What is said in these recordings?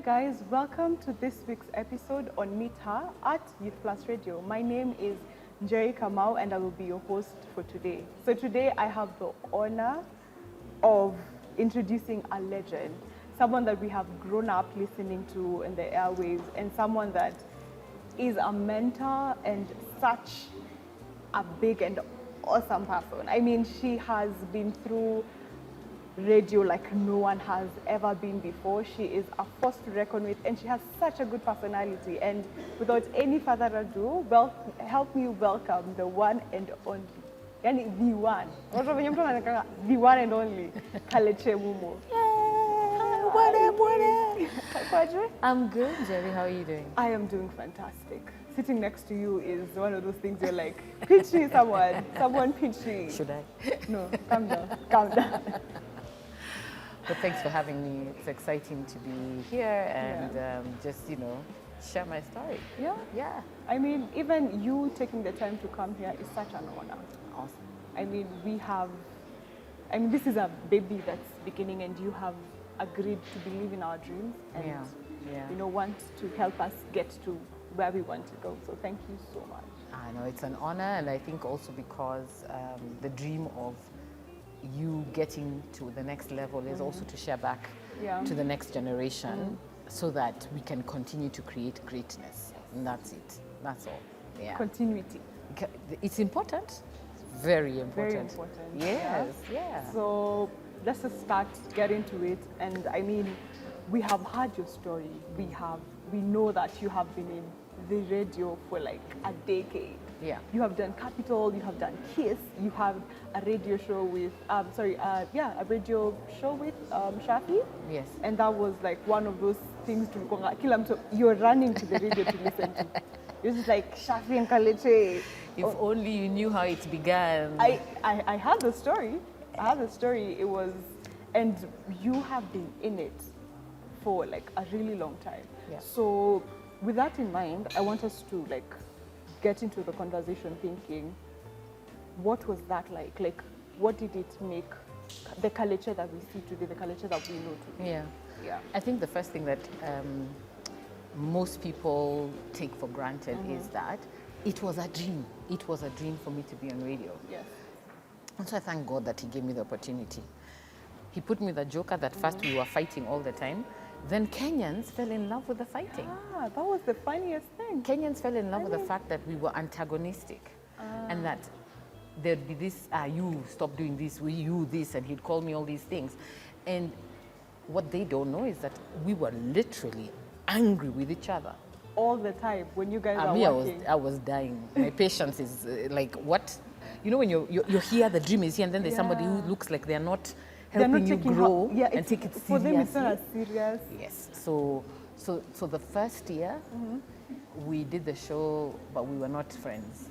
guys, welcome to this week's episode on Meet Her at Youth Plus Radio. My name is Kalekye Mumo and I will be your host for today. So today I have the honor of introducing a legend, someone that we have grown up listening to in the airwaves, and someone that is a mentor and such a big and awesome person. I mean, she has been through radio like no one has ever been before. She is a force to reckon with, and she has such a good personality. And without any further ado, help me welcome the one and only, yani the one, the one and only, Kalekye Mumo. Hi, what up? I'm good, Jerry. How are you doing? I am doing fantastic. Sitting next to you is one of those things you're like, pitchy someone pitchy. Should I? No, calm down. But thanks for having me. It's exciting to be here and just, share my story. Yeah. I mean, even you taking the time to come here is such an honor. Awesome. I mean, this is a baby that's beginning, and you have agreed to believe in our dreams and want to help us get to where we want to go. So thank you so much. I know it's an honor, and I think also because the dream of you getting to the next level is also to share back to the next generation so that we can continue to create greatness. And that's it. That's all. Yeah. Continuity. It's important. Very important. Very important. Yes, yeah. So let's just start, get into it. And I mean, we have heard your story. We know that you have been in the radio for like a decade. Yeah. You have done Capital, you have done Kiss, you have a radio show with, a radio show with Shafi. Yes. And that was like one of those things you're running to the radio to listen to. It was like Shafi and Kalekye. If only you knew how it began. I had the story. It was, and you have been in it for like a really long time. Yeah. So with that in mind, I want us to like get into the conversation thinking, what was that like? Like, what did it make the Kalekye that we see today, the Kalekye that we know today? Yeah. I think the first thing that most people take for granted is that it was a dream. It was a dream for me to be on radio. Yes. And so I thank God that He gave me the opportunity. He put me the joker that first we were fighting all the time. Then Kenyans fell in love with the fighting. That was the funniest thing. Kenyans fell in love with the fact that we were antagonistic and that there'd be this, you stop doing this, you this, and he'd call me all these things. And what they don't know is that we were literally angry with each other. All the time when you guys are working. I was dying. My patience is like, what? You know, when you're here, the dream is here, and then there's somebody who looks like they're not helping you grow and take it seriously. For them, it's not as serious. Yes. So the first year, we did the show, but we were not friends.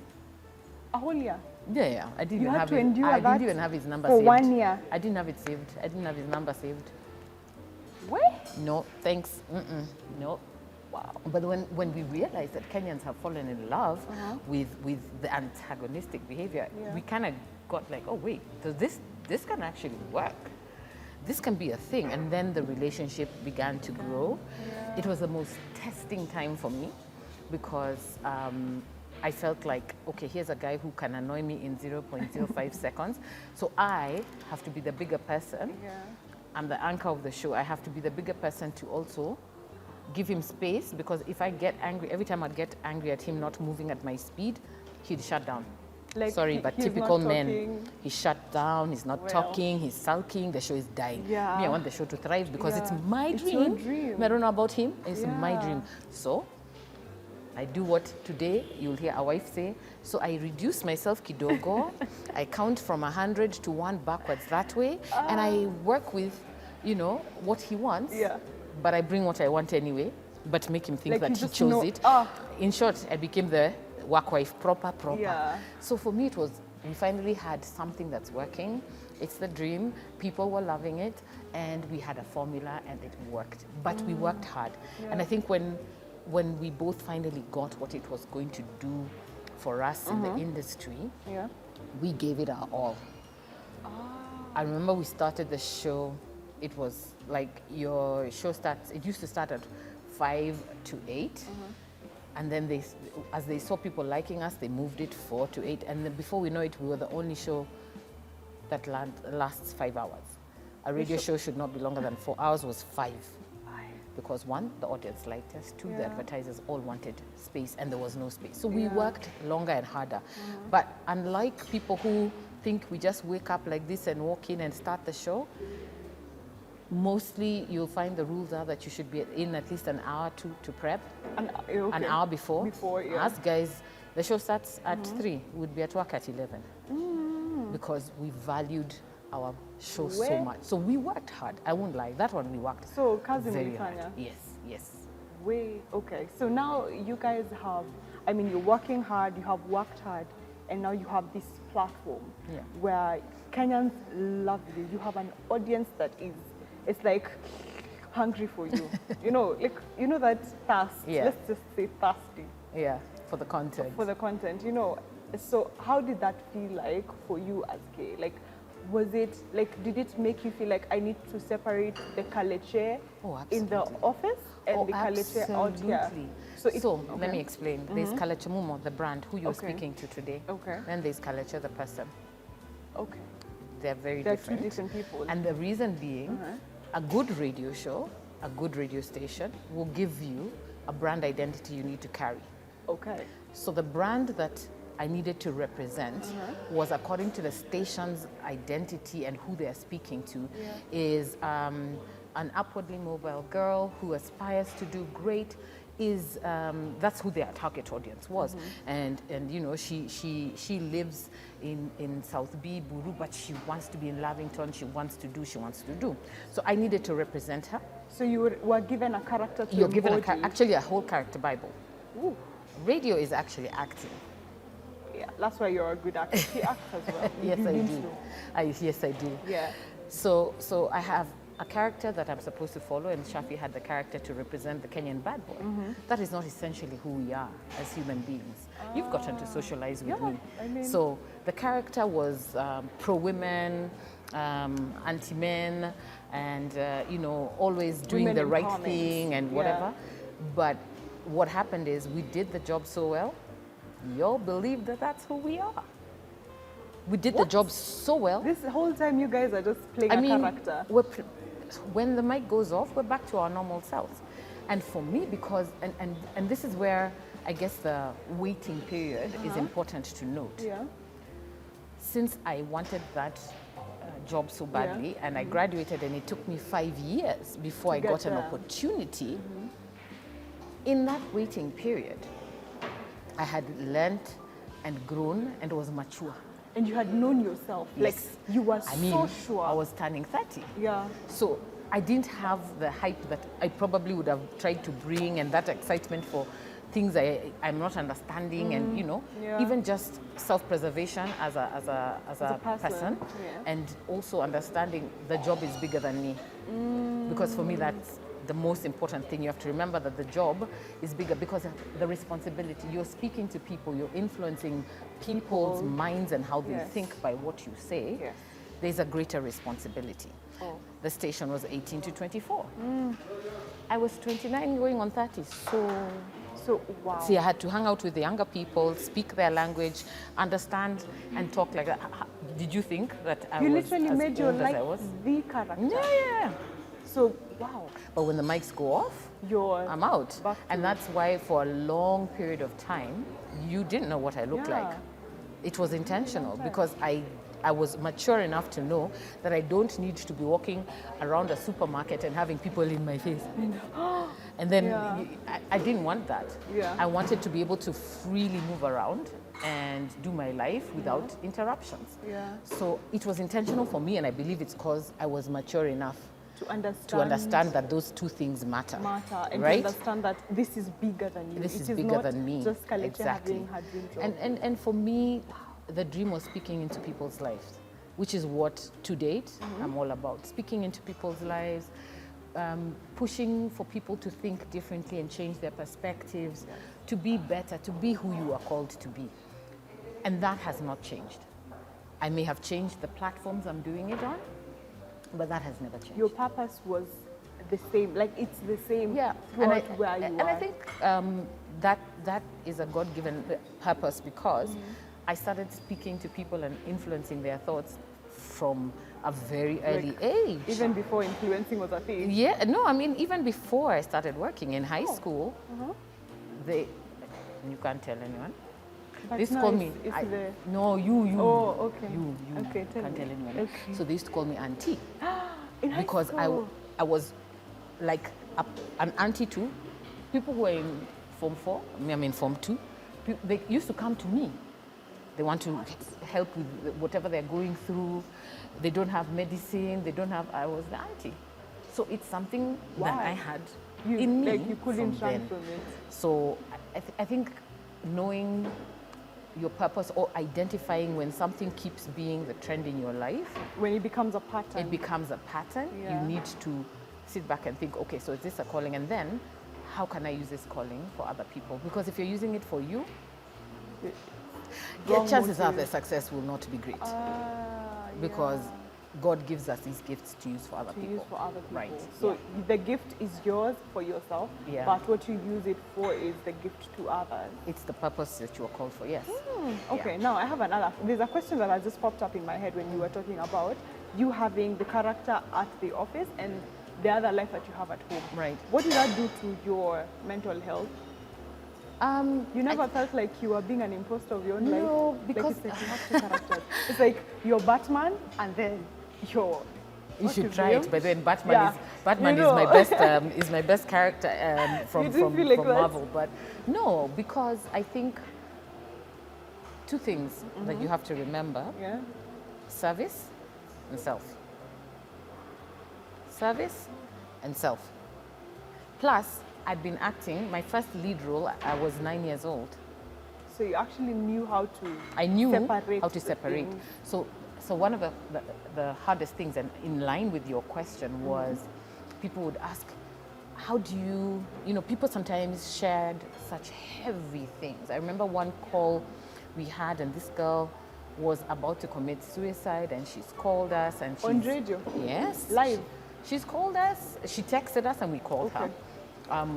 A whole year? Yeah. I didn't even have his number for saved. 1 year? I didn't have it saved. I didn't have his number saved. What? No, thanks. No. Wow. But when we realized that Kenyans have fallen in love with the antagonistic behavior, we kind of got like, oh wait, so this can actually work. This can be a thing. And then the relationship began to grow. Yeah. It was the most testing time for me because I felt like, okay, here's a guy who can annoy me in 0.05 seconds. So I have to be the bigger person. Yeah. I'm the anchor of the show. I have to be the bigger person to also give him space, because if I get angry, every time I'd get angry at him not moving at my speed, he'd shut down. Like, sorry, but typical men, he shut down, he's not talking, he's sulking, the show is dying. Yeah. Me, I want the show to thrive because it's my dream. Your dream. I don't know about him, it's my dream. So I do what today you'll hear a wife say. So I reduce myself kidogo. I count from 100 to 1 backwards that way, and I work with, what he wants. Yeah. But I bring what I want anyway, but make him think like that he chose it. In short, I became the work wife proper. Yeah. So for me, we finally had something that's working. It's the dream. People were loving it, and we had a formula, and it worked. But we worked hard. Yeah. And I think when we both finally got what it was going to do for us in the industry, yeah, we gave it our all. I remember we started the show it was like your show starts, it used to start at 5 to 8. And then as they saw people liking us, they moved it 4 to 8. And then before we know it, we were the only show that lasts 5 hours. A radio show should not be longer than 4 hours, was 5. Because one, the audience liked us. Two, the advertisers all wanted space and there was no space. So we worked longer and harder. But unlike people who think we just wake up like this and walk in and start the show, mostly you'll find the rules are that you should be in at least an hour to prep. An hour before. Us guys, the show starts at 3. We'd be at work at 11. Because we valued our show so much. So we worked hard. I won't lie. That one we worked very hard. Yes. Okay. So now you guys have, I mean, you're working hard, you have worked hard, and now you have this platform where Kenyans love you. You have an audience that is, it's like hungry for you. Like, that thirst. Let's just say thirsty. Yeah, for the content. So how did that feel like for you as Kay? Like, was it like, did it make you feel like I need to separate the Kalekye in the office and the Kalekye out here? So let me explain. There's Kalekye Mumo, the brand, who you're speaking to today. Then there's Kalekye, the person. They're very different. Two different people. And the reason being, a good radio show, a good radio station will give you a brand identity you need to carry. So the brand that I needed to represent was, according to the station's identity and who they are speaking to, is an upwardly mobile girl who aspires to do great. That's who their target audience was, and she lives in South B, Buru, but she wants to be in Lavington. She wants to do. So I needed to represent her. So you were given a character to You're given actually a whole character Bible. Ooh. Radio is actually acting. Yeah, that's why you're a good actor. He acts as well. Yes, I do. Yeah. So I have a character that I'm supposed to follow, and Shafi had the character to represent the Kenyan bad boy. That is not essentially who we are as human beings. You've gotten to socialize with me. I mean, so the character was pro-women, anti-men, and always doing the right thing and whatever. But what happened is we did the job so well, you'll believe that that's who we are. We did the job so well. This whole time you guys are just playing a character. When the mic goes off, we're back to our normal selves. And for me, because, and this is where I guess the waiting period is important to note. Yeah. Since I wanted that job so badly, and I graduated, and it took me 5 years before I got an opportunity, in that waiting period, I had learnt and grown and was mature. And you had known yourself. Like, you were so sure. I was turning 30. Yeah. So I didn't have the hype that I probably would have tried to bring, and that excitement for things I'm not understanding, and even just self-preservation as a person. And also understanding the job is bigger than me. Because for me, that's the most important thing. You have to remember that the job is bigger because of the responsibility. You're speaking to people, you're influencing people's minds and how they think by what you say. There's a greater responsibility. The station was 18 to 24. I was 29 going on 30. So wow. See, I had to hang out with the younger people, speak their language, understand and talk like that. Did you think that I was literally as made your old as I was? the character. Yeah. So, wow. But when the mics go off, I'm out. And that's why for a long period of time, you didn't know what I looked like. It was intentional because I was mature enough to know that I don't need to be walking around a supermarket and having people in my face. And then I didn't want that. I wanted to be able to freely move around and do my life without interruptions. So it was intentional for me, and I believe it's because I was mature enough to understand that those two things matter. And to understand that this is bigger than you. This is bigger than me. Just Kalekye having her dream job. And for me, the dream was speaking into people's lives, which is what to date I'm all about. Speaking into people's lives, pushing for people to think differently and change their perspectives, to be better, to be who you are called to be. And that has not changed. I may have changed the platforms I'm doing it on, But that has never changed. Your purpose was the same, like it's the same Yeah, throughout where you and are. I think that is a God-given purpose because I started speaking to people and influencing their thoughts from a very early age. Even before influencing was a thing. Yeah, no, I mean even before I started working in high school, you can't tell anyone. But They used to no, call me. No, you. Oh, okay. You. Okay, tell Can't me. tell anyone. Okay. So they used to call me auntie In high because school. I was like an auntie to people who were in Form 4, I mean Form 2. They used to come to me. They want to help with whatever they're going through. They don't have medicine. I was the auntie. So it's something that I had in me. Like you couldn't from run then. from it. So I think knowing your purpose or identifying when something keeps being the trend in your life, When it becomes a pattern. it becomes a pattern. Yeah. You need to sit back and think, okay, so is this a calling? And then how can I use this calling for other people? Because if you're using it for you, Wrong chances are motive. the success will not be great because Yeah. God gives us these gifts to use for other To people. use for other people. Right. So yeah. the gift is yours for yourself, Yeah. but what you use it for is the gift to others. It's the purpose that you are called for, yes. Okay, now I have another. There's a question that has just popped up in my head when you were talking about you having the character at the office and the other life that you have at home. Right. What did that do to your mental health? You never felt like you were being an imposter of your own life? No, because like it's like you have two characters. It's like you're Batman and then you're. you what should is try him? it. But then Batman Yeah. is You my know. best is my best character from You didn't feel like that? Marvel. But no, because I think two things that you have to remember: Yeah. service and self. Service and self. Plus, I'd been acting. My first lead role, I was 9 years old. So you actually knew how to. I knew separate how to the separate. things. So one of the hardest things, and in line with your question, was people would ask, how do you, people sometimes shared such heavy things. I remember one call we had, and this girl was about to commit suicide, and she's called us, and she's On radio? Yes, Live? She's called us. She texted us, and we called Okay. her.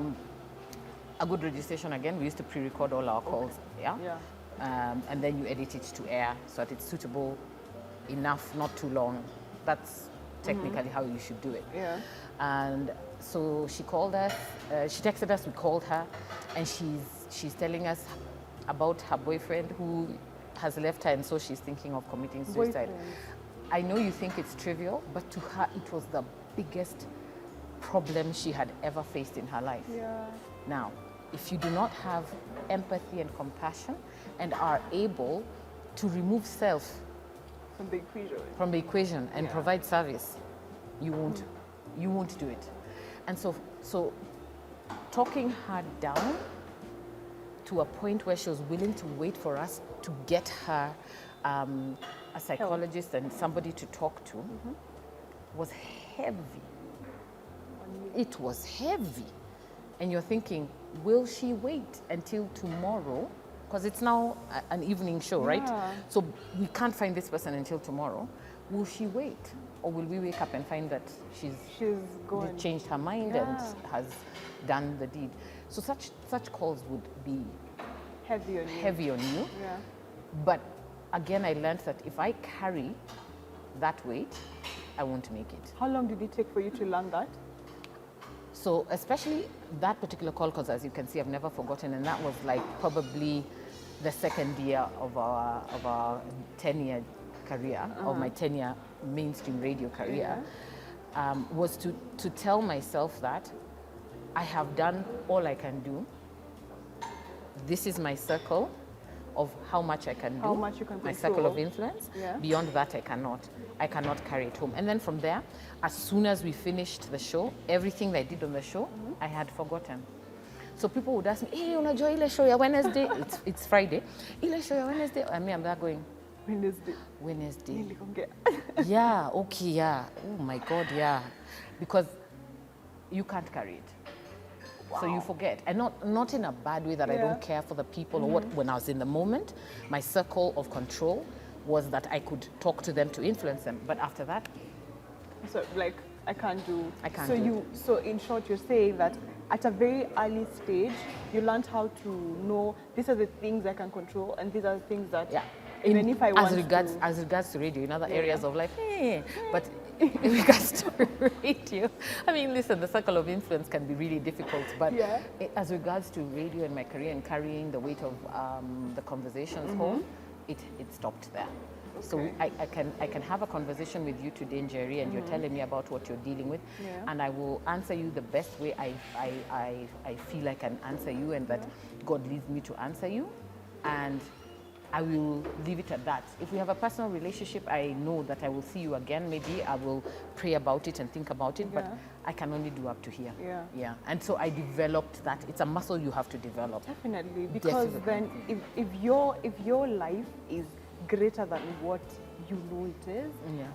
A good registration again. We used to pre-record all our calls. Yeah. Yeah. And then you edit it to air so that it's suitable enough, not too long. That's technically how you should do it. Yeah. And so she called us. She texted us. We called her, and she's telling us about her boyfriend who has left her, and so she's thinking of committing suicide. Boyfriend. I know you think it's trivial, but to her it was the biggest problem she had ever faced in her life. Yeah. Now, if you do not have empathy and compassion and are able to remove self From the equation. and provide service, you won't do it. And so talking her down to a point where she was willing to wait for us to get her a psychologist and somebody to talk to was heavy. It was heavy. And you're thinking, will she wait until tomorrow? Because it's now an evening show, right? Yeah. So we can't find this person until tomorrow. Will she wait? Or will we wake up and find that she's gone. changed her mind Yeah. and has done the deed? So such calls would be Heavy on you. heavy on you. Yeah. But again, I learned that if I carry that weight, I won't make it. How long did it take for you to learn that? So especially that particular call, because as you can see, I've never forgotten, and that was like probably the second year of our 10-year career, of my 10-year mainstream radio career, was to tell myself that I have done all I can do. This is my circle of how much I can do. How much you can my circle of control. influence. Yeah. Beyond that, I cannot carry it home. And then from there, as soon as we finished the show, everything that I did on the show, I had forgotten. So people would ask me, "Hey, unajua ile show ya Wednesday?" It's Friday. Ile show ya Wednesday? And me, I'm there going, Wednesday. Niliongea. Yeah, okay, yeah. Oh my God, yeah. Because you can't carry it. So you forget. And not in a bad way that I don't care for the people or what. When I was in the moment, my circle of control was that I could talk to them to influence them. But after that, So like I can't do. I can't So do so in short, you're saying that at a very early stage, you learned how to know these are the things I can control, and these are the things that even if I want as regards to radio, in other areas of life, but in regards to radio, I mean, listen, the circle of influence can be really difficult, but as regards to radio and my career and carrying the weight of the conversations home, it stopped there. So I can have a conversation with you today, Njeri, and you're telling me about what you're dealing with, and I will answer you the best way I feel I can answer you, and that God leads me to answer you, and I will leave it at that. If we have a personal relationship, I know that I will see you again. Maybe I will pray about it and think about it, but I can only do up to here. Yeah. And so I developed that. It's a muscle you have to develop. Definitely, because then if your life is greater than what you know it is,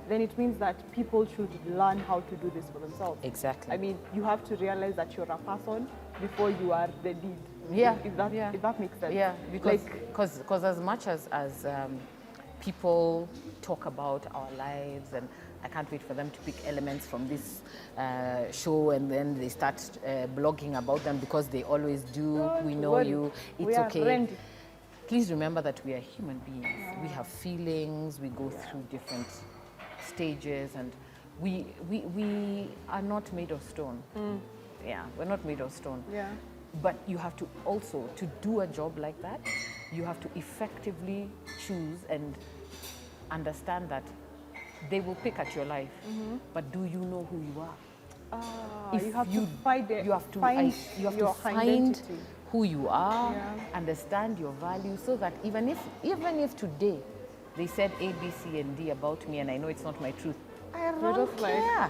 then it means that people should learn how to do this for themselves. Exactly. I mean, you have to realize that you're a person before you are the lead. If that makes sense. Yeah, because as much as people talk about our lives, and I can't wait for them to pick elements from this show, and then they start blogging about them because they always do. We know you. It's okay. Friendly. Please remember that we are human beings. We have feelings. We go through different stages, and we are not made of stone. Yeah, we're not made of stone. Yeah. But you have to also, to do a job like that, you have to effectively choose and understand that they will pick at your life. But do you know who you are? You have to find find who you are, understand your value, so that even if today they said A, B, C, and D about me, and I know it's not my truth, I don't care.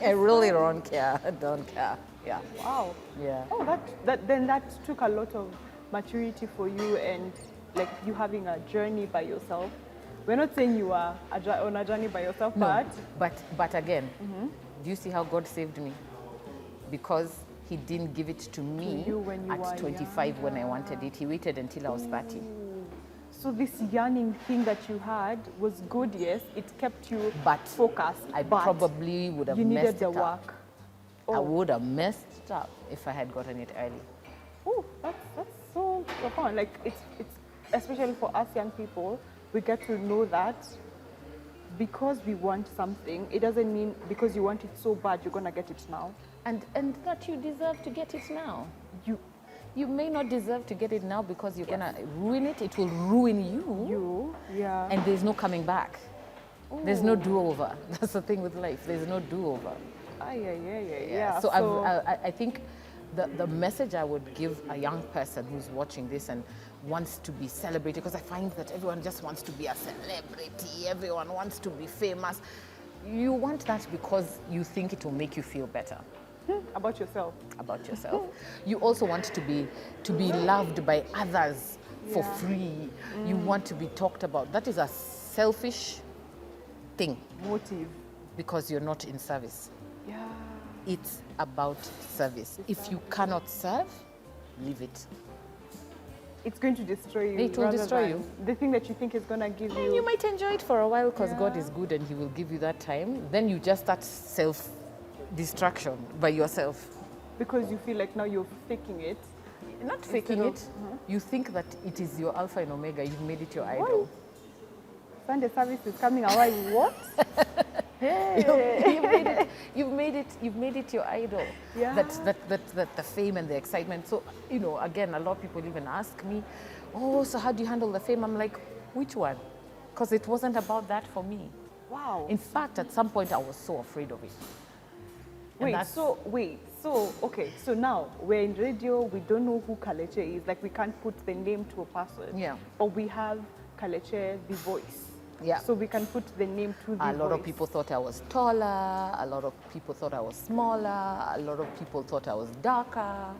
I really don't care. I don't care. Yeah. Wow. Yeah. Oh, that took a lot of maturity for you, and like you having a journey by yourself. We're not saying you are on a journey by yourself, but again, do you see how God saved me? Because He didn't give it to me at 25 when I wanted it. He waited until I was 30. So this yearning thing that you had was good, yes. It kept you focused. I probably would have you messed needed the it up. work. I would have messed it up if I had gotten it early. Oh, that's so fun. Like it's especially for us young people, we get to know that because we want something, it doesn't mean because you want it so bad you're gonna get it now. And that you deserve to get it now. You may not deserve to get it now because you're gonna ruin it. It will ruin you. And there's no coming back. Ooh. There's no do-over. That's the thing with life. There's no do-over. Yeah. So I think the message I would give a young person who's watching this and wants to be celebrated, because I find that everyone just wants to be a celebrity, everyone wants to be famous. You want that because you think it will make you feel better. About yourself. About yourself. You also want to be loved by others for free. You want to be talked about. That is a selfish thing. Motive. Because you're not in service. Yeah. It's about service. If you cannot serve, leave it. It's going to destroy you. It will destroy you. The thing that you think is going to give you... You might enjoy it for a while because God is good and He will give you that time. Then you just start self-destruction by yourself. Because you feel like now you're faking it. Not faking it. You think that it is your alpha and omega. You've made it your idol. Sunday service is coming away. What? Hey. You've made it your idol. Yeah. That the fame and the excitement. So, again, a lot of people even ask me, oh, so how do you handle the fame? I'm like, which one? Because it wasn't about that for me. Wow. In fact, at some point I was so afraid of it. So now we're in radio, we don't know who Kalekye is. Like, we can't put the name to a person. Yeah. But we have Kalekye, the voice. Yeah. So we can put the name to the voice. A lot of people thought I was taller. A lot of people thought I was smaller. A lot of people thought I was darker.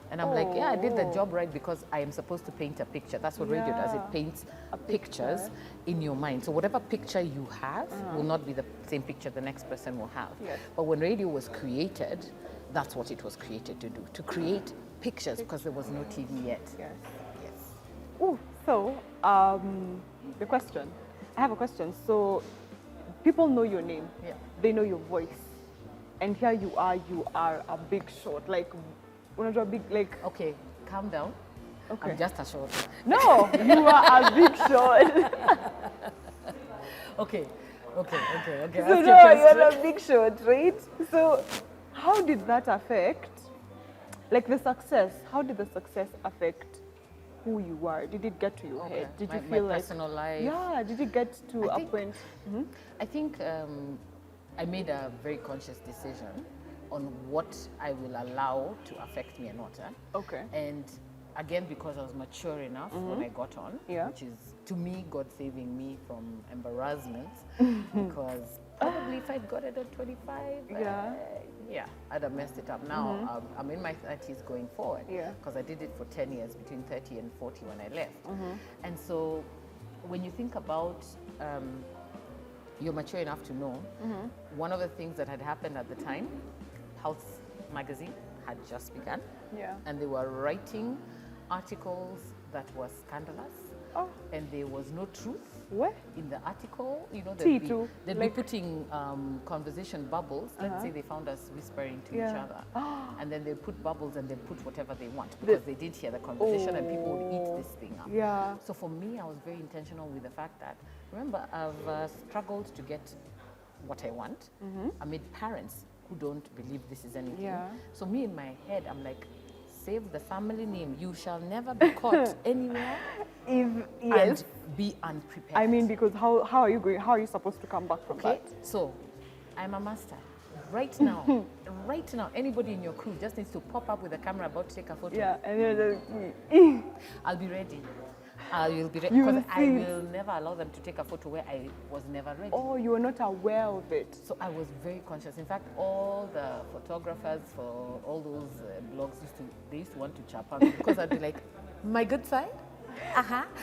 And I'm like, yeah, I did the job right because I am supposed to paint a picture. That's what radio does. It paints pictures in your mind. So whatever picture you have will not be the same picture the next person will have. Yes. But when radio was created, that's what it was created to do, to create pictures because there was no TV yet. Yes. Yes. Ooh, so the question. I have a question. So people know your name. Yeah. They know your voice. And here you are a big shot. Like, unajua big, like... Okay, calm down. Okay. I'm just a short. No, you are a big shot. Okay. So Ask no, your question. you're a big shot, right? So how did that affect, like the success, how did the success affect who you are? Did it get to your head? Did you feel my like... personal life? Yeah, did it get to I a think- point? I think I made a very conscious decision on what I will allow to affect me and not. Okay. And again, because I was mature enough when I got on, Yeah. which is, to me, God saving me from embarrassment, because probably if I'd got it at 25, Yeah. I'd have messed it up. Now, I'm in my 30s going forward, Yeah. because I did it for 10 years, between 30 and 40 when I left. And so when you think about you're mature enough to know, one of the things that had happened at the time, Health magazine had just begun, Yeah. and they were writing articles that were scandalous, Oh, and there was no truth what? in the article. You know, Tea they'd too, be like- putting conversation bubbles. Let's say they found us whispering to each Yeah. other, and then they put bubbles and they put whatever they want because they did hear the conversation and people would eat this thing up. Yeah. So for me, I was very intentional with the fact that, remember, I've struggled to get what I want amid parents who don't believe this is anything. Yeah. So me in my head, I'm like, save the family name. You shall never be caught anywhere Yes. and be unprepared. I mean, because how are you going? How are you supposed to come back from okay? that? So I'm a master. Right now, anybody in your crew just needs to pop up with a camera about to take a photo. Yeah, and then I'll be ready. I will be ready You will because I see. will never allow them to take a photo where I was never ready. oh, you were not aware of it. So I was very conscious. In fact, all the photographers for all those blogs used to want to chap on me because I'd be like, my good side?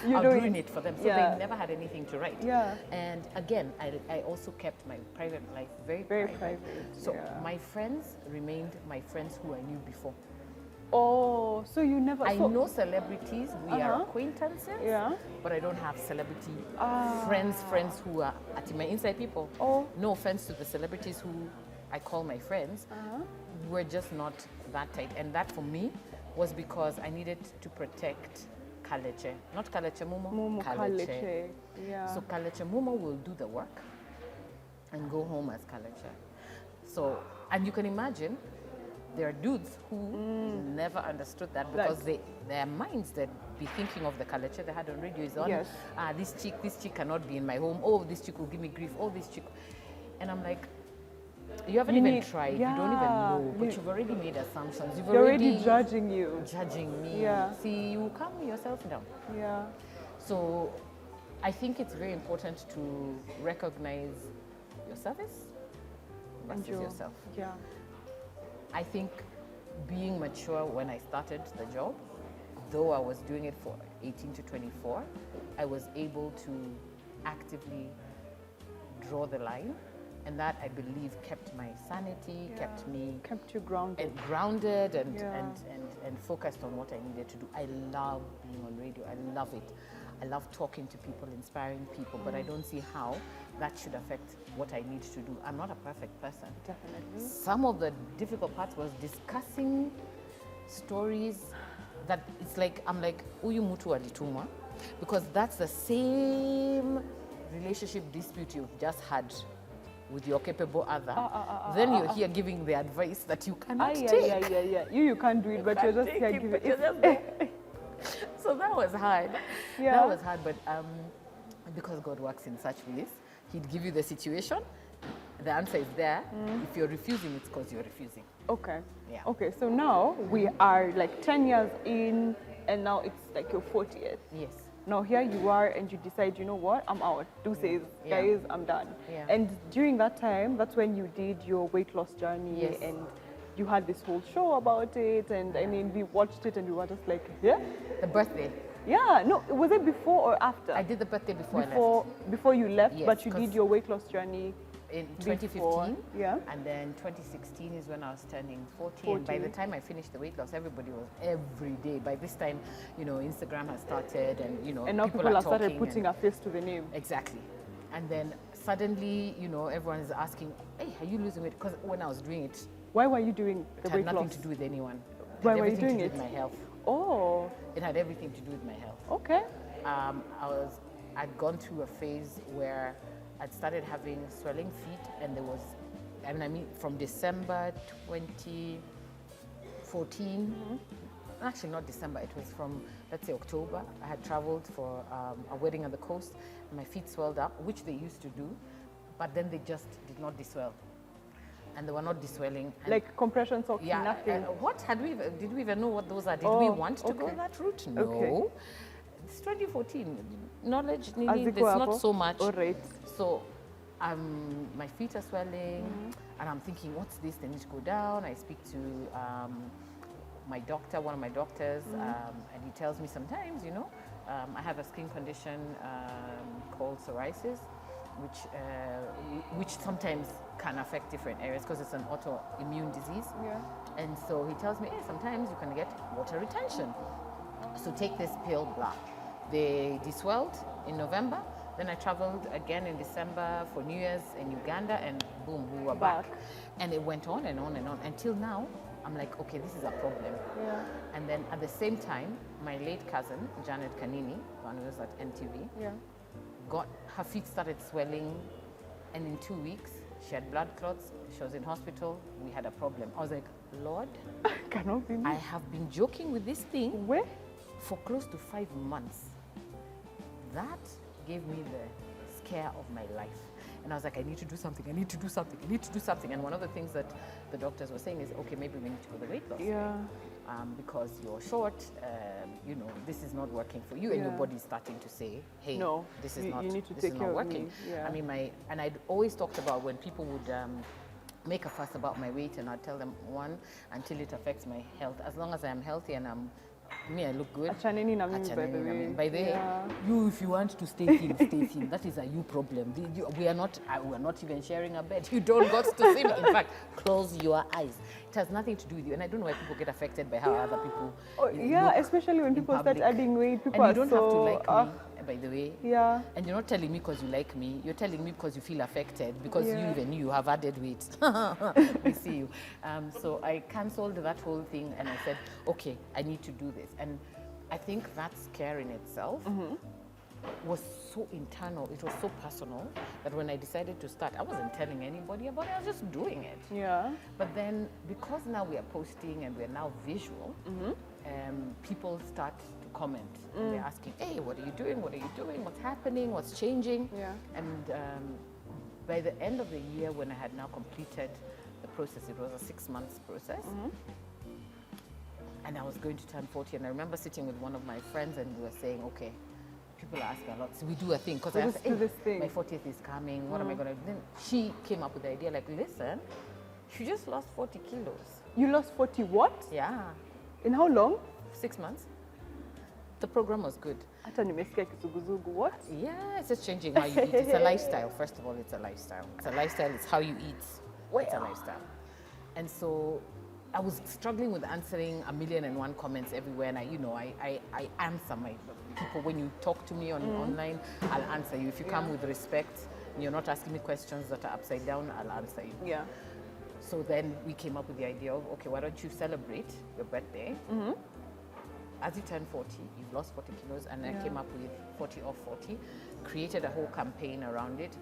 You I'll don't- ruin it for them. So Yeah. they never had anything to write. Yeah. And again, I also kept my private life very Private. So yeah. my friends remained my friends who I knew before. Oh, so you never... I so, know celebrities, we are acquaintances, Yeah. but I don't have celebrity friends who are at my inside people. Oh. No offense to the celebrities who I call my friends, we're just not that tight. And that for me was because I needed to protect Kalekye. Not Kalekye Mumo, Mumo Kalekye. Kalekye. Yeah. So Kalekye Mumo will do the work and go home as Kalekye. So, and you can imagine, there are dudes who never understood that because their minds that be thinking of the Kalekye they had on radio is on, Yes. this chick cannot be in my home. Oh, this chick will give me grief. Oh, this chick. And I'm like, you haven't even tried. You don't even know. But you've already made assumptions. They're already judging you. judging me. Yeah. See, you calm yourself down. Yeah. So I think it's very important to recognize your service versus yourself. Yeah. I think being mature when I started the job, though I was doing it for 18 to 24, I was able to actively draw the line. And that, I believe, kept my sanity, kept me Kept you grounded. grounded and, Yeah. and focused on what I needed to do. I love being on radio. I love it. I love talking to people, inspiring people, but I don't see how that should affect what I need to do. I'm not a perfect person. Definitely. Some of the difficult parts was discussing stories that it's like, I'm like, uyu mutu alitumwa, because that's the same relationship dispute you've just had with your capable other. Then you're here giving the advice that you cannot take. Yeah. You can't do it, but you're just here giving it. So that was hard. Yeah. That was hard, but because God works in such ways, He'd give you the situation, the answer is there. If you're refusing, it's because you're refusing. Okay. Yeah. Okay, so now we are like 10 years in, and now it's like your 40th. Yes. Now here you are, and you decide, you know what, I'm out. Deuces, Yeah. guys, I'm done. Yeah. And during that time, that's when you did your weight loss journey, Yes. and you had this whole show about it. And I mean, we watched it, and we were just like, yeah, The birthday. yeah. No, was it before or after? I did the birthday before I left. Before you left, Yes, but you 'cause did your weight loss journey In before. 2015. Yeah. And then 2016 is when I was turning 40. And by the time I finished the weight loss, everybody was every day. By this time, you know, Instagram has started and, you know, And now people are have started talking putting and- a face to the name. Exactly. And then suddenly, you know, everyone is asking, hey, are you losing weight? Because when I was doing it, Why were you doing the it had weight nothing loss? to do with anyone. It Why had were you everything doing to do it? with my health. Oh, It had everything to do with my health. okay. I'd gone through a phase where I'd started having swelling feet, and there was, and I mean, from December 2014, actually not December, it was from, let's say, October. I had traveled for a wedding on the coast, and my feet swelled up, which they used to do, but then they just did not deswell. And they were not deswelling. And Like compression socks, yeah, nothing. did we even know what those are? Did we want to go okay. that route? No. Okay. It's 2014. Knowledge, As Nini, the there's guapo. not so much. All right. So my feet are swelling, and I'm thinking, what's this? They need to go down. I speak to my doctor, one of my doctors, and he tells me sometimes, you know, I have a skin condition called psoriasis, which sometimes can affect different areas because it's an autoimmune disease. Yeah. And so he tells me, hey, sometimes you can get water retention. So take this pill, blah. They deswelled in November. Then I traveled again in December for New Year's in Uganda, and boom, we were back. And it went on and on and on until now. I'm like, okay, this is a problem. Yeah. And then at the same time, my late cousin, Janet Kanini, one who was at NTV, Yeah. got her feet started swelling, and in 2 weeks she had blood clots. She was in hospital. We had a problem. I was like, Lord, Cannot be me. I have been joking with this thing Where? for close to 5 months. That gave me the scare of my life. And I was like, I need to do something, I need to do something, I need to do something. And one of the things that the doctors were saying is, okay, maybe we need to go the weight loss. Yeah. Because you're short, you know, this is not working for you, and your Yeah. body's starting to say, hey, No, this is you not, need to this take is care not of working. me. Yeah. I mean, and I'd always talked about when people would make a fuss about my weight, and I'd tell them, one, until it affects my health. As long as I'm healthy and I look good. Achaneni na mimi, by the Achaneni na way. mimi. By the way, Yeah. you, if you want to stay thin, stay thin. That is a you problem. We are not even sharing a bed. You don't got to see me. In fact, close your eyes. It has nothing to do with you. And I don't know why people get affected by how other people Oh, yeah, look especially when in people start public. adding weight. People And you are don't have to so, like me, by the way. Yeah. And you're not telling me because you like me. You're telling me because you feel affected, because Yeah. you have added weight. We see you. So I cancelled that whole thing, and I said, okay, I need to do this. And I think that scare in itself was so internal, it was so personal, that when I decided to start, I wasn't telling anybody about it, I was just doing it. Yeah. But then, because now we are posting and we're now visual, people start to comment. And they're asking, hey, what are you doing? What are you doing? What's happening? What's changing? Yeah. And by the end of the year, when I had now completed the process, it was a 6 months process. And I was going to turn 40, and I remember sitting with one of my friends, and we were saying, okay, people are asking a lot, so we do a thing, because I Let's asked, do hey, this thing. my 40th is coming, what am I going to do? Then she came up with the idea, like, listen, you just lost 40 kilos. You lost 40 what? Yeah, In how long? 6 months. The program was good. Hata nimesikia kisuguzugu. What? Yeah, it's just changing how you eat. It's a lifestyle. First of all, it's a lifestyle. It's a lifestyle. It's how you eat. It's a lifestyle. And so I was struggling with answering 1,000,001 comments everywhere. And I answer my people. When you talk to me online, I'll answer you. If you come with respect, and you're not asking me questions that are upside down, I'll answer you. Yeah. So then we came up with the idea of, okay, why don't you celebrate your birthday? As you turn 40, you've lost 40 kilos, and I came up with 40 off 40, created a whole campaign around it,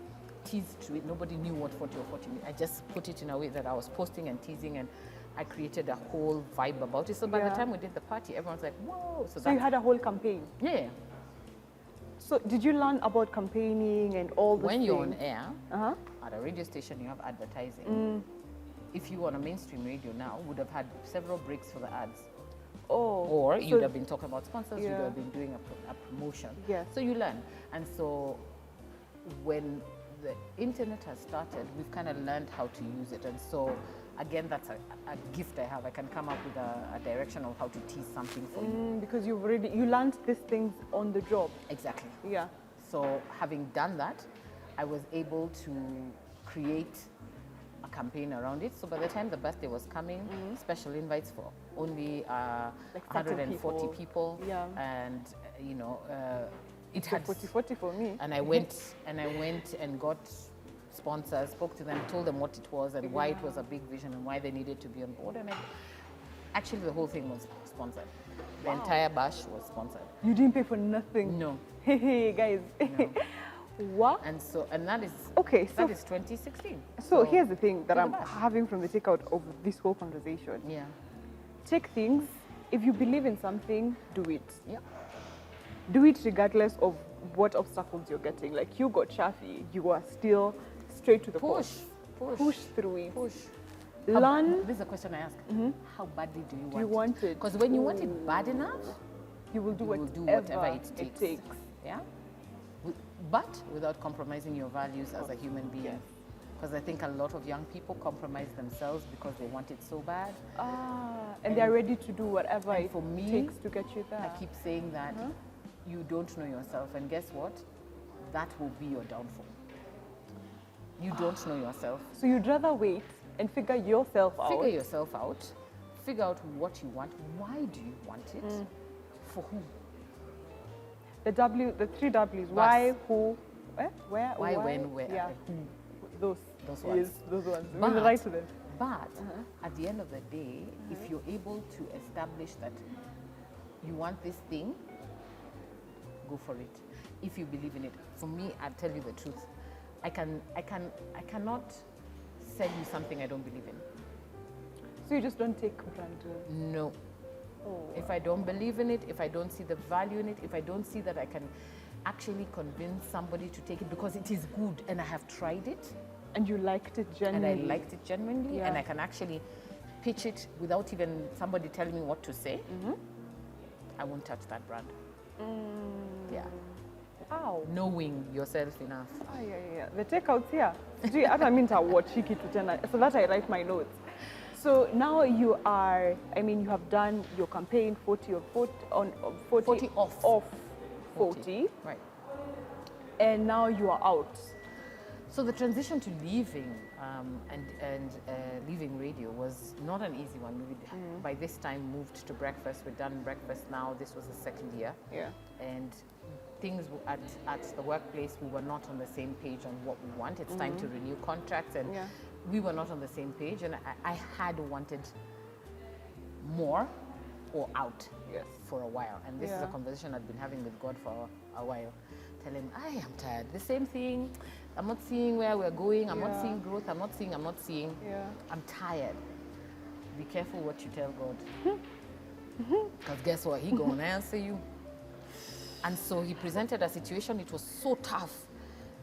teased to it. Nobody knew what 40 off 40 meant. I just put it in a way that I was posting and teasing, and I created a whole vibe about it. So by the time we did the party, everyone's like, whoa. So you had a whole campaign? Yeah. So did you learn about campaigning and all the When you're on air, Uh-huh. at a radio station, you have advertising. If you were on a mainstream radio now, would have had several breaks for the ads. Oh. Or so- you'd have been talking about sponsors, you'd Yeah. have been doing a promotion. Yes. So you learn. And so when the internet has started, we've kind of learned how to use it. And so again, that's a gift I have. I can come up with a direction of how to tease something for you. Because you learned these things on the job. Exactly. Yeah. So having done that, I was able to create a campaign around it. So by the time the birthday was coming, special invites for only Like certain 140 people. people. Yeah. And, it So had 40-40 for me. and I went and got sponsors, spoke to them, told them what it was and why it was a big vision and why they needed to be on board. And actually, the whole thing was sponsored. The entire bash was sponsored. You didn't pay for nothing? No. Hey, guys. No. What? And that is Okay, so that is 2016. So here's the thing that do the I'm best. having from the takeout of this whole conversation. Yeah. Take things, if you believe in something, do it. Yeah. Do it regardless of what obstacles you're getting. Like you got Shafi, you are still straight to the point. Push through it. Push. Learn. This is a question I ask. How badly do you want You want it. Because when you want it bad enough, You will do you will do whatever it takes. Yeah? But without compromising your values as a human being. Because I think a lot of young people compromise themselves because they want it so bad. And they're ready to do whatever And it for me, takes to get you there. I keep saying that you don't know yourself. And guess what? That will be your downfall. You don't know yourself. So you'd rather wait and figure yourself out. Figure yourself out. Figure out what you want. Why do you want it? For who? The three W's. Why, who, where, Why, when, where, Yeah. and Those. Those ones. Yes, those ones. But- We'll write to them. But at the end of the day, if you're able to establish that you want this thing, go for it. If you believe in it. For me, I'll tell you the truth. I cannot sell you something I don't believe in. So you just don't take granted. No. Oh. If I don't believe in it, if I don't see the value in it, if I don't see that I can actually convince somebody to take it because it is good and I have tried it And you liked it and genuinely. I liked it genuinely and I can actually pitch it without even somebody telling me what to say, I won't touch that brand. Yeah. Wow. Knowing yourself enough. Yeah. The takeouts here. Sijui, hata mimi nitawatch hiki tu tena so that I write my notes. So now you are, you have done your campaign 40 off 40, Right. and now you are out. So the transition to leaving leaving radio was not an easy one. We by this time moved to breakfast. We've done breakfast now. This was the second year. Yeah. And things at the workplace, we were not on the same page on what we want. It's time to renew contracts, and we were not on the same page. And I had wanted more or out for a while. And this is a conversation I've been having with God for a while. Tell him, I am tired. The same thing. I'm not seeing where we're going. I'm not seeing growth. I'm not seeing. Yeah. I'm tired. Be careful what you tell God. Because guess what? He gonna answer you. And so he presented a situation. It was so tough.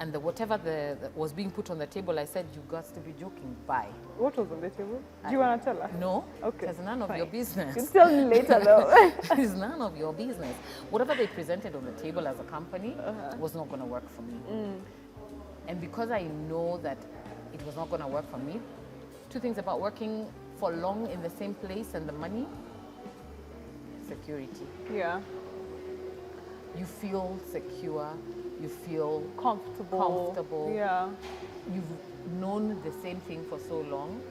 And whatever that was being put on the table, I said, you got to be joking. Bye. What was on the table? Do you want to tell us? No. Okay. It's none of your business. You can tell me later though. It's none of your business. Whatever they presented on the table as a company was not going to work for me. And because I know that it was not going to work for me, two things about working for long in the same place and the money: security. Yeah. You feel secure. You feel Comfortable. Yeah. You've known the same thing for so long.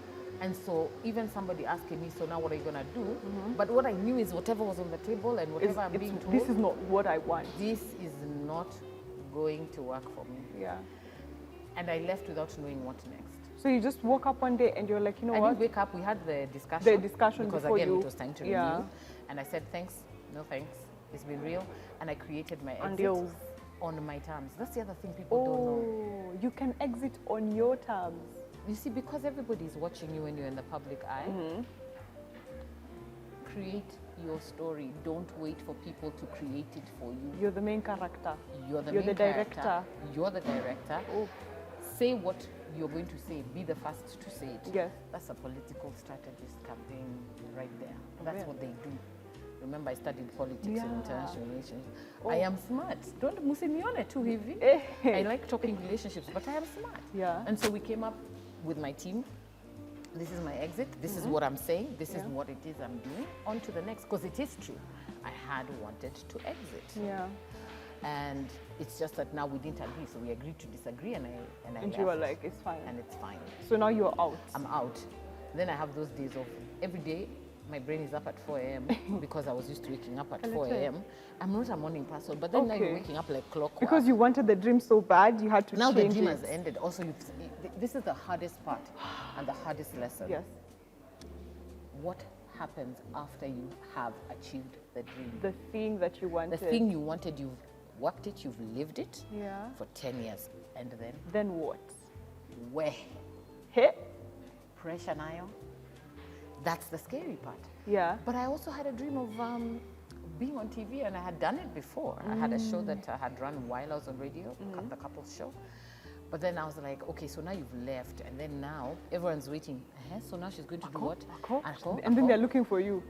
And so even somebody asking me, so now what are you going to do? But what I knew is whatever was on the table and whatever I'm being told, This is not what I want. this is not going to work for me. Yeah. And I left without knowing what next. So you just woke up one day and you're like, you know I what? didn't wake up, we had the discussion. The discussion because before again, you- it was time to renew. And I said, thanks, no thanks. It's been real. And I created my On exit yours. on my terms. That's the other thing people don't know. Oh, you can exit on your terms. You see, because everybody's watching you when you're in the public eye, create your story. Don't wait for people to create it for you. You're the main character. You're the You're main the director. character. You're the director. Oh. Say what you're going to say. Be the first to say it. Yes. That's a political strategist campaign right there. That's Yeah. what they do. Remember, I studied politics Yeah. and international relations. I am smart. Don't musinione too heavy. Eh. I like talking relationships, but I am smart. Yeah. And so we came up with my team. This is my exit. This is what I'm saying. This is what it is I'm doing. On to the next, because it is true. I had wanted to exit. Yeah. And it's just that now we didn't agree, so we agreed to disagree, and I And left. you were like, it's fine. And it's fine. So now you're out. I'm out. Then I have those days of every day my brain is up at 4 a.m. because I was used to waking up at Kalekye. 4 a.m. I'm not a morning person, but then now you're Okay. waking up like clockwork. Because you wanted the dream so bad, you had to now the change dream it. has ended. Also, this is the hardest part and the hardest lesson. Yes. What happens after you have achieved the dream? The thing that you wanted. The thing you wanted, you've worked it, you've lived it Yeah. for 10 years. And then Then what? where? Hey? Pressure now. That's the scary part. Yeah. But I also had a dream of being on TV, and I had done it before. I had a show that I had run while I was on radio, the couples show. But then I was like, okay, so now you've left, and then now everyone's waiting. So now she's going to do what? Ako? And then they're looking for you.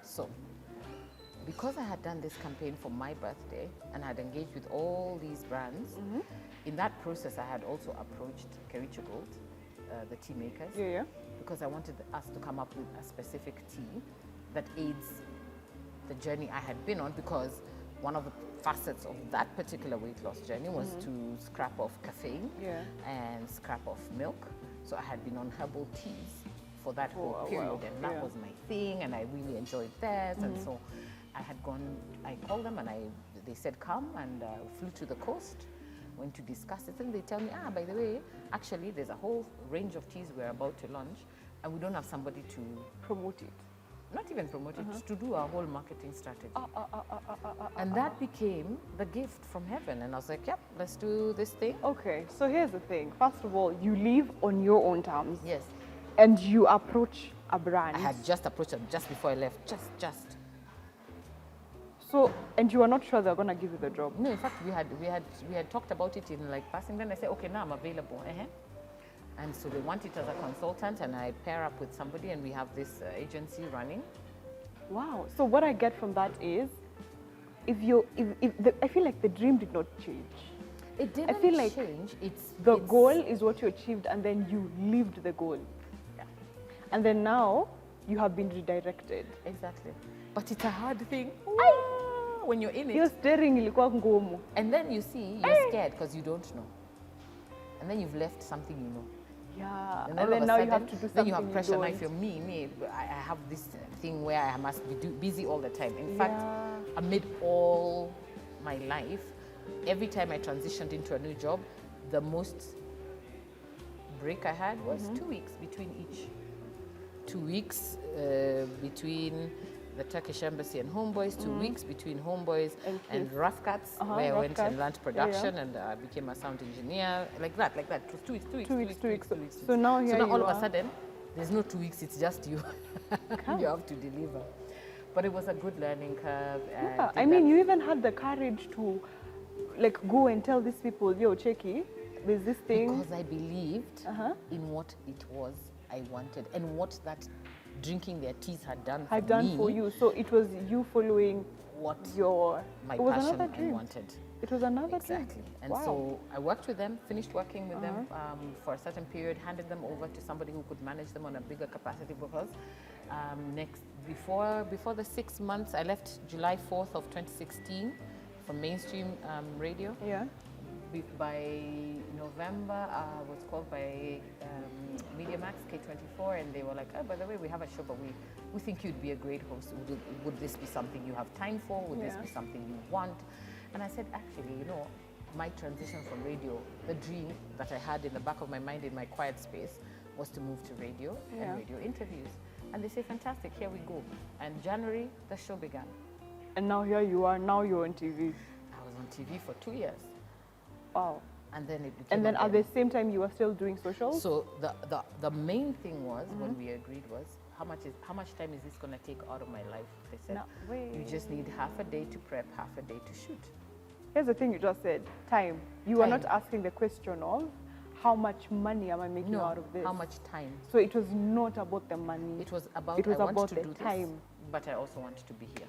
So, because I had done this campaign for my birthday and I had engaged with all these brands, in that process I had also approached Kalekye Gold, the tea makers, Yeah. because I wanted us to come up with a specific tea that aids the journey I had been on, because one of the facets of that particular weight loss journey was to scrap off caffeine and scrap off milk. So I had been on herbal teas for that whole period, and that was my thing, and I really enjoyed that. And so I had gone, I called them and they said come, and flew to the coast, went to discuss it, and they tell me, by the way, actually there's a whole range of teas we're about to launch, and we don't have somebody to Promote it. not even promote it, to do a whole marketing strategy. And that became the gift from heaven. And I was like, yep, let's do this thing. Okay, so here's the thing. First of all, you live on your own terms. Yes. And you approach a brand. I had just approached them just before I left. Just. So, and you were not sure they were going to give you the job. No, in fact, we had talked about it in like passing. Then I said, okay, now I'm available. And so they want it as a consultant, and I pair up with somebody, and we have this agency running. Wow. So what I get from that is, I feel like the dream did not change. It didn't feel like change. The goal is what you achieved, and then you lived the goal. Yeah. And then now you have been redirected. Exactly. But it's a hard thing. When you're in it. Your steering ilikuwa ngumu. And then you see, you're scared because you don't know. And then you've left something you know. Yeah. And And then now you have to do something then you have pressure. Now, don't. if you're me, I have this thing where I must be busy all the time. In fact, amid all my life, every time I transitioned into a new job, the most break I had was 2 weeks between each. 2 weeks between the Turkish Embassy and Homeboys, 2 weeks between Homeboys and Rough Cuts, where I went and learned production and became a sound engineer, like that. It was 2 weeks. 2 weeks. So now here all you of are. a sudden, there's no 2 weeks, it's just you. You have to deliver. But it was a good learning curve. Yeah. I mean, you even had the courage to like go and tell these people, yo, Cheki, there's this thing. Because I believed in what it was I wanted and what that drinking their teas had done for you. So it was you following what my it was passion another dream. I wanted. It was another Exactly. dream. And so I worked with them, finished working with them for a certain period, handed them over to somebody who could manage them on a bigger capacity, because before the 6 months, I left July 4th of 2016 from mainstream radio. Yeah. By November, I was called by MediaMax K24, and they were like, oh, by the way, we have a show, but we think you'd be a great host. Would this be something you have time for? Would this be something you want? And I said, actually, my transition from radio, the dream that I had in the back of my mind in my quiet space was to move to radio and radio interviews. And they say, fantastic, here we go. And January, the show began. And now here you are, now you're on TV. I was on TV for 2 years. Wow. And then it became And then at the same time you were still doing socials? So the main thing was, when we agreed, was how much time is this going to take out of my life? They said, you just need half a day to prep, half a day to shoot. Here's the thing you just said, time. You are not asking the question of how much money am I making out of this? How much time? So it was not about the money. It was about the time. This, but I also wanted to be here.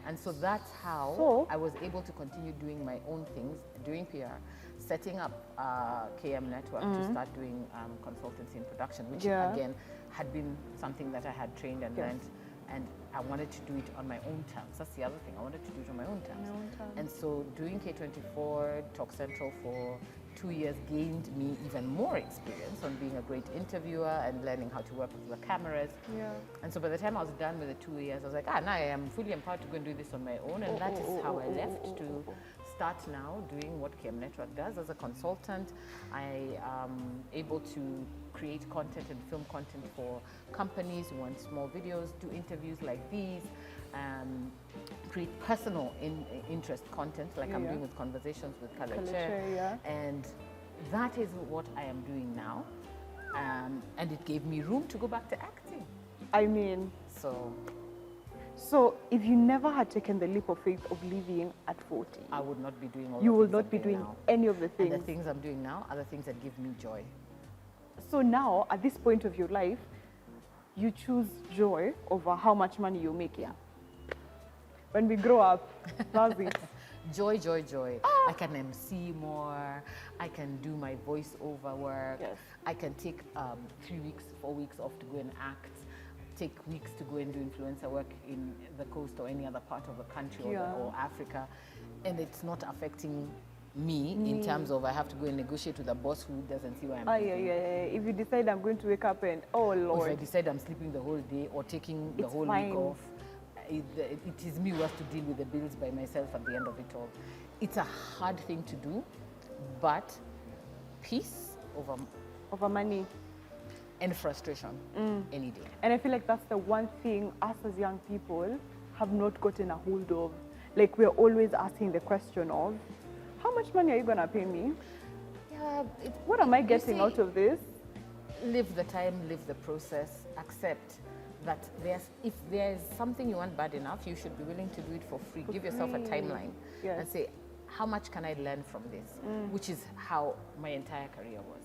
And so that's how I was able to continue doing my own things, doing PR, setting up KM Network to start doing consultancy in production, which again had been something that I had trained and learned. And I wanted to do it on my own terms. That's the other thing. I wanted to do it on my own terms. And so doing K24, Talk Central for 2 years gained me even more experience on being a great interviewer and learning how to work with the cameras. Yeah. And so by the time I was done with the 2 years, I was like, now I am fully empowered to go and do this on my own. And that is how I left to start now doing what KM Network does as a consultant. I am able to create content and film content for companies who want small videos, do interviews like these, create personal interest content like I'm doing with Conversations with Kalekye. And that is what I am doing now. And it gave me room to go back to acting. I mean, so if you never had taken the leap of faith of leaving at 40, I would not be doing all you the will things not I'm be doing now. any of the things. And the things I'm doing now are the things that give me joy. So now, at this point of your life, you choose joy over how much money you make. Yeah. When we grow up, that's it. Joy, joy, joy. I can MC more. I can do my voiceover work. Yes. I can take 3 weeks, 4 weeks off to go and act. Take weeks to go and do influencer work in the coast or any other part of the country or Africa. And it's not affecting me in terms of I have to go and negotiate with a boss who doesn't see why I'm sleeping. If you decide I'm going to wake up and, oh Or Lord. if I decide I'm sleeping the whole day or taking the whole week off, it is me who has to deal with the bills by myself at the end of it all. It's a hard thing to do, but peace over money and frustration any day. And I feel like that's the one thing us as young people have not gotten a hold of. Like, we're always asking the question of, how much money are you gonna pay me? Yeah, what am I getting out of this? Live the time, live the process, accept that if there's something you want bad enough, you should be willing to do it for free. Give yourself a timeline and say, how much can I learn from this? Which is how my entire career was.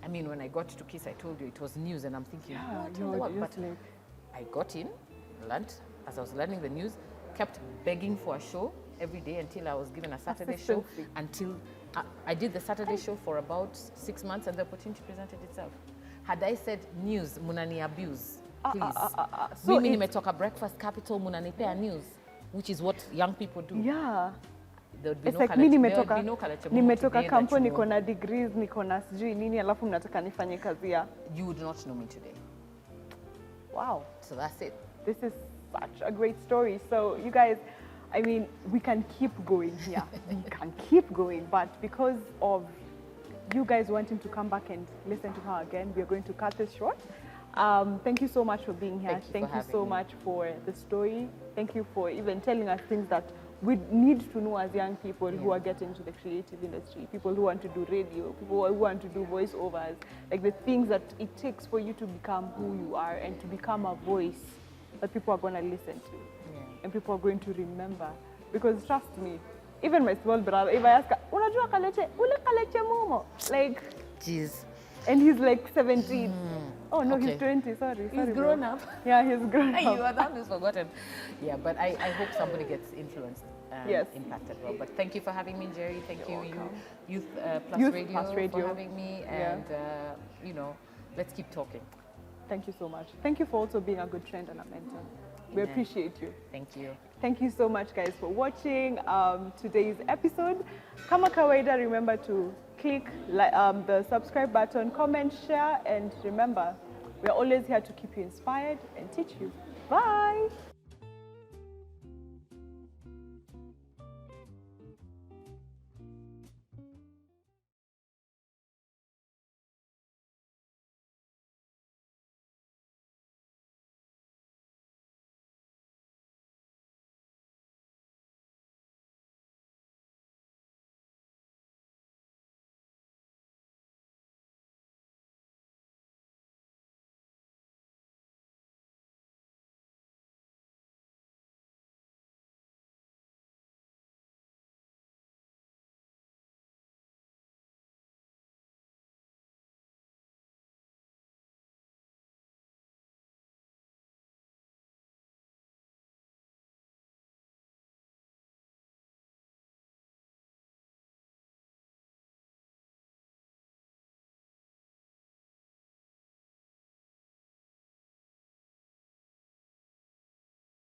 I mean, when I got to KISS, I told you it was news, and I'm thinking, what in the world? But I got in, learned, as I was learning the news, kept begging for a show every day until I was given a Saturday show, until I did the Saturday show for about 6 months, and the opportunity presented itself. Had I said news, munani abuse, please. So mimi nimetoka breakfast capital, munanipea news, which is what young people do. Yeah. It's like mimi nimetoka kampuni, niko na degrees, niko na sijui nini, alafu mnataka nifanye kazi ya. You would not know me today. Wow. So that's it. This is such a great story. So you guys, I mean, we can keep going here. We can keep going, but because of you guys wanting to come back and listen to her again, we are going to cut this short. Thank you so much for being here. Thank you so much for the story. Thank you for even telling us things that we need to know as young people who are getting into the creative industry, people who want to do radio, people who want to do voiceovers, like the things that it takes for you to become who you are and to become a voice that people are going to listen to and people are going to remember. Because trust me, even my small brother, if I ask, unajua Kalekye, ule Kalekye Mumo, like, jeez. And he's like 17. Oh no, he's 20. Sorry, he's grown up. Yeah, he's grown up. You are that is forgotten. Yeah, but I hope somebody gets influenced, impacted well. But thank you for having me, Jerry. Thank you, Youth Plus Radio, for having me. And you know, let's keep talking. Thank you so much. Thank you for also being a good friend and a mentor. We appreciate you. Thank you. Thank you so much, guys, for watching today's episode. Kama kawaida, remember to click the subscribe button, comment, share, and remember, we're always here to keep you inspired and teach you. Bye.